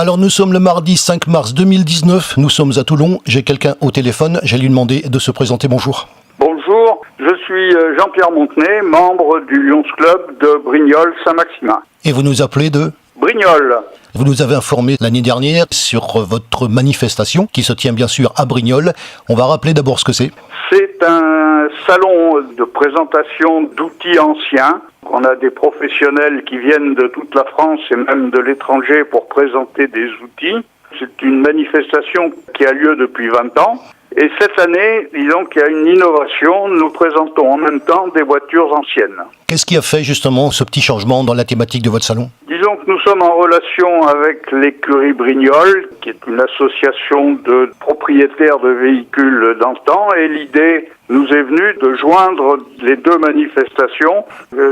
Alors nous sommes le mardi 5 mars 2019, nous sommes à Toulon, j'ai quelqu'un au téléphone, j'ai lui demandé de se présenter, bonjour. Bonjour, je suis Jean-Pierre Montenay, membre du Lions Club de Brignoles-Saint-Maximin. Et vous nous appelez de Brignoles. Vous nous avez informé l'année dernière sur votre manifestation qui se tient bien sûr à Brignoles. On va rappeler d'abord ce que c'est. C'est un salon de présentation d'outils anciens. On a des professionnels qui viennent de toute la France et même de l'étranger pour présenter des outils. C'est une manifestation qui a lieu depuis 20 ans. Et cette année, disons qu'il y a une innovation. Nous présentons en même temps des voitures anciennes. Qu'est-ce qui a fait justement ce petit changement dans la thématique de votre salon ? Disons que nous sommes en relation avec l'écurie Brignoles, qui est une association de propriétaires de véhicules d'antan, et l'idée nous est venue de joindre les deux manifestations,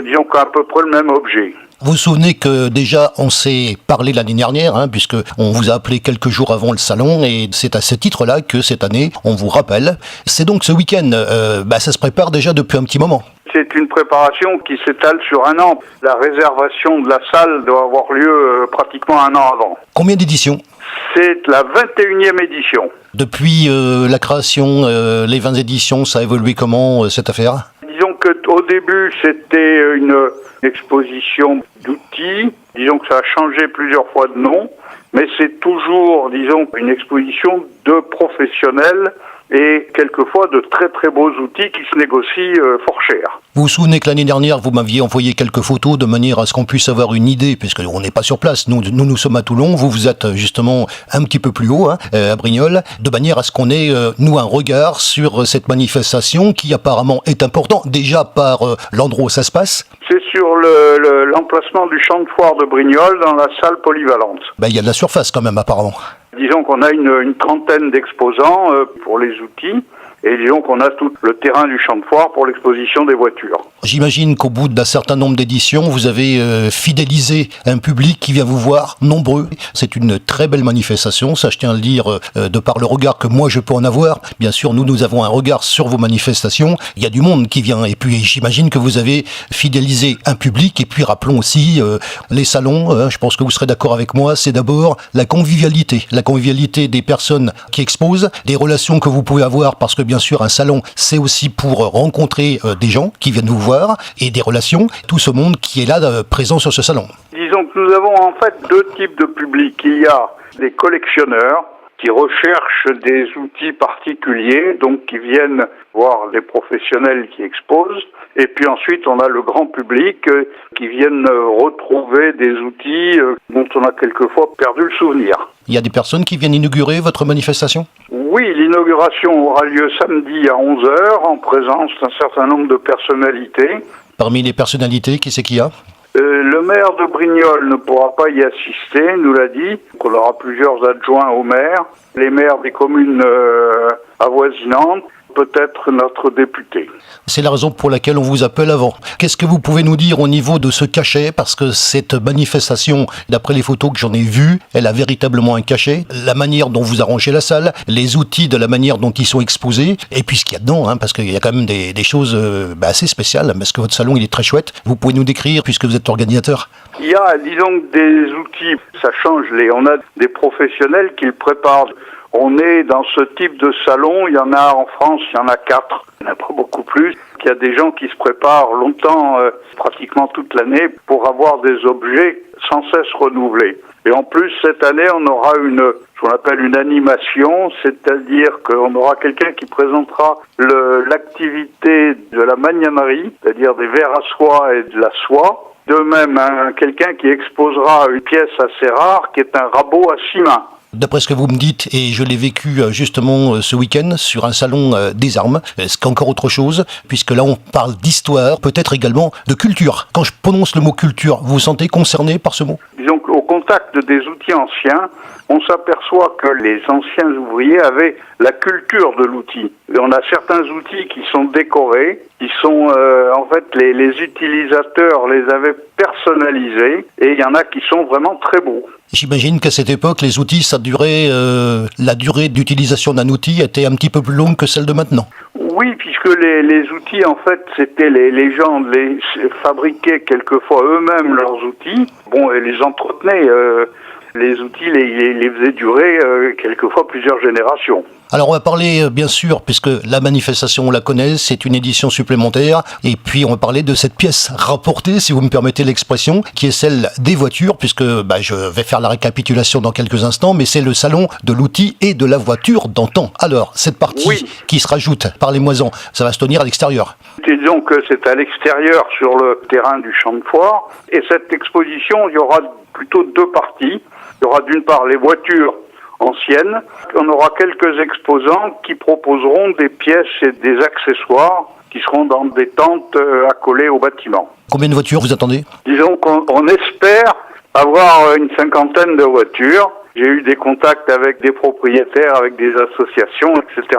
disons qu'à peu près le même objet. Vous vous souvenez que déjà on s'est parlé l'année dernière, puisque on vous a appelé quelques jours avant le salon, et c'est à ce titre-là que cette année on vous rappelle. C'est donc ce week-end, ça se prépare déjà depuis un petit moment. C'est une préparation qui s'étale sur un an. La réservation de la salle doit avoir lieu pratiquement un an avant. Combien d'éditions ? C'est la 21e édition. Depuis la création, les 20 éditions, ça a évolué comment cette affaire ? Disons qu'au début, c'était une exposition d'outils. Disons que ça a changé plusieurs fois de nom, mais c'est toujours, disons, une exposition de professionnels et quelquefois de très très beaux outils qui se négocient fort cher. Vous vous souvenez que l'année dernière, vous m'aviez envoyé quelques photos de manière à ce qu'on puisse avoir une idée, puisqu'on n'est pas sur place. Nous sommes à Toulon, vous êtes justement un petit peu plus haut, à Brignoles, de manière à ce qu'on ait, nous, un regard sur cette manifestation qui apparemment est important, déjà par l'endroit où ça se passe. C'est sur l'emplacement du champ de foire de Brignoles dans la salle polyvalente. Il y a de la surface quand même, apparemment. Disons qu'on a une trentaine d'exposants pour les outils. Et disons qu'on a tout le terrain du champ de foire pour l'exposition des voitures. J'imagine qu'au bout d'un certain nombre d'éditions, vous avez fidélisé un public qui vient vous voir, nombreux. C'est une très belle manifestation, ça je tiens à le dire, de par le regard que moi je peux en avoir. Bien sûr, nous avons un regard sur vos manifestations. Il y a du monde qui vient. Et puis j'imagine que vous avez fidélisé un public. Et puis rappelons aussi les salons, je pense que vous serez d'accord avec moi, c'est d'abord la convivialité. La convivialité des personnes qui exposent, des relations que vous pouvez avoir parce que bien sûr, un salon, c'est aussi pour rencontrer des gens qui viennent vous voir et des relations, tout ce monde qui est là présent sur ce salon. Disons que nous avons en fait deux types de publics. Il y a des collectionneurs qui recherchent des outils particuliers, donc qui viennent voir des professionnels qui exposent. Et puis ensuite, on a le grand public qui viennent retrouver des outils dont on a quelquefois perdu le souvenir. Il y a des personnes qui viennent inaugurer votre manifestation ? Oui, l'inauguration aura lieu samedi à 11h en présence d'un certain nombre de personnalités. Parmi les personnalités, qui c'est qu'il y a ? Le maire de Brignoles ne pourra pas y assister, nous l'a dit. On aura plusieurs adjoints au maire, les maires des communes avoisinantes, peut-être notre député. C'est la raison pour laquelle on vous appelle avant. Qu'est-ce que vous pouvez nous dire au niveau de ce cachet ? Parce que cette manifestation, d'après les photos que j'en ai vues, elle a véritablement un cachet. La manière dont vous arrangez la salle, les outils de la manière dont ils sont exposés, et puis ce qu'il y a dedans, parce qu'il y a quand même des choses assez spéciales, parce que votre salon il est très chouette. Vous pouvez nous décrire, puisque vous êtes organisateur ? Il y a, disons, des outils, ça change. On a des professionnels qui le préparent. On est dans ce type de salon, il y en a en France, il y en a 4, il n'y en a pas beaucoup plus. Il y a des gens qui se préparent longtemps, pratiquement toute l'année, pour avoir des objets sans cesse renouvelés. Et en plus, cette année, on aura ce qu'on appelle une animation, c'est-à-dire qu'on aura quelqu'un qui présentera l'activité de la magnanerie, c'est-à-dire des verres à soie et de la soie. De même, quelqu'un qui exposera une pièce assez rare, qui est un rabot à 6 mains. D'après ce que vous me dites, et je l'ai vécu justement ce week-end sur un salon des armes, c'est encore autre chose, puisque là on parle d'histoire, peut-être également de culture. Quand je prononce le mot culture, vous vous sentez concerné par ce mot ? Disons qu'au contact des outils anciens, on s'aperçoit que les anciens ouvriers avaient la culture de l'outil. Et on a certains outils qui sont décorés, qui sont en fait les utilisateurs les avaient personnalisés, et il y en a qui sont vraiment très beaux. J'imagine qu'à cette époque, les outils, la durée d'utilisation d'un outil était un petit peu plus longue que celle de maintenant. Oui, puisque les outils, en fait, c'était les gens les fabriquaient quelquefois eux-mêmes leurs outils, et les entretenaient. les outils les faisaient durer quelquefois plusieurs générations. Alors on va parler bien sûr, puisque la manifestation on la connaît, c'est une édition supplémentaire, et puis on va parler de cette pièce rapportée, si vous me permettez l'expression, qui est celle des voitures, puisque je vais faire la récapitulation dans quelques instants, mais c'est le salon de l'outil et de la voiture d'antan. Alors, cette partie qui se rajoute par les moisons, ça va se tenir à l'extérieur. Disons que c'est à l'extérieur sur le terrain du champ de foire, et cette exposition, il y aura plutôt deux parties. Il y aura d'une part les voitures anciennes. On aura quelques exposants qui proposeront des pièces et des accessoires qui seront dans des tentes accolées au bâtiment. Combien de voitures vous attendez ? Disons qu'on espère avoir une 50aine de voitures. J'ai eu des contacts avec des propriétaires, avec des associations, etc.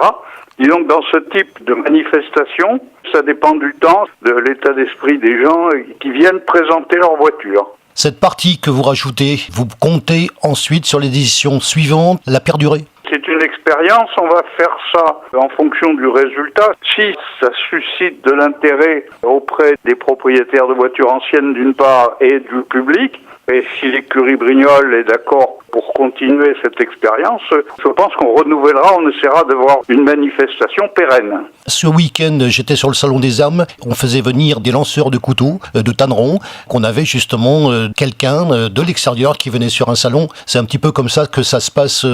Disons que dans ce type de manifestation, ça dépend du temps, de l'état d'esprit des gens qui viennent présenter leur voiture. Cette partie que vous rajoutez, vous comptez ensuite sur les éditions suivantes la perdurer ? C'est une expérience, on va faire ça en fonction du résultat. Si ça suscite de l'intérêt auprès des propriétaires de voitures anciennes d'une part et du public, et si l'écurie Brignol est d'accord pour continuer cette expérience, je pense qu'on renouvellera, on essaiera de voir une manifestation pérenne. Ce week-end, j'étais sur le salon des armes, on faisait venir des lanceurs de couteaux, de tannerons, qu'on avait justement quelqu'un de l'extérieur qui venait sur un salon. C'est un petit peu comme ça que ça se passe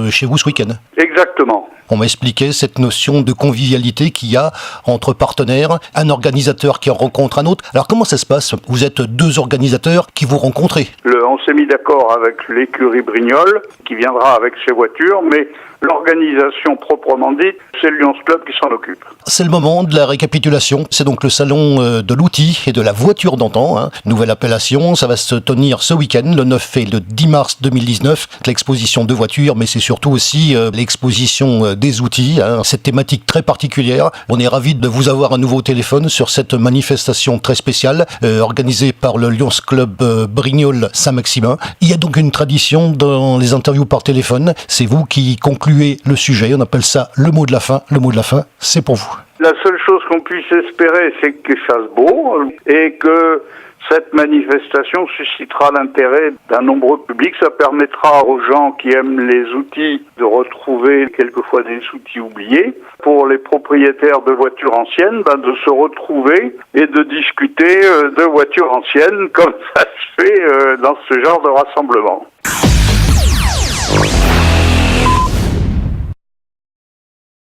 chez vous ce week-end. Exactement. On m'a expliqué cette notion de convivialité qu'il y a entre partenaires, un organisateur qui en rencontre un autre. Alors comment ça se passe ? Vous êtes deux organisateurs qui vous rencontrez. On s'est mis d'accord avec l'écurie Brignol qui viendra avec ses voitures, mais l'organisation proprement dite, c'est le Lions Club qui s'en occupe. C'est le moment de la récapitulation. C'est donc le salon de l'outil et de la voiture d'antan. Nouvelle appellation, ça va se tenir ce week-end, le 9 et le 10 mars 2019. L'exposition de voitures, mais c'est surtout aussi l'exposition des outils. Cette thématique très particulière. On est ravis de vous avoir un nouveau téléphone sur cette manifestation très spéciale organisée par le Lions Club Brignol Saint-Maximin. Il y a donc une tradition dans les interviews par téléphone. C'est vous qui concluez le sujet, on appelle ça le mot de la fin. Le mot de la fin, c'est pour vous. La seule chose qu'on puisse espérer, c'est qu'il fasse beau et que cette manifestation suscitera l'intérêt d'un nombreux public. Ça permettra aux gens qui aiment les outils de retrouver quelquefois des outils oubliés. Pour les propriétaires de voitures anciennes, de se retrouver et de discuter de voitures anciennes comme ça se fait dans ce genre de rassemblement.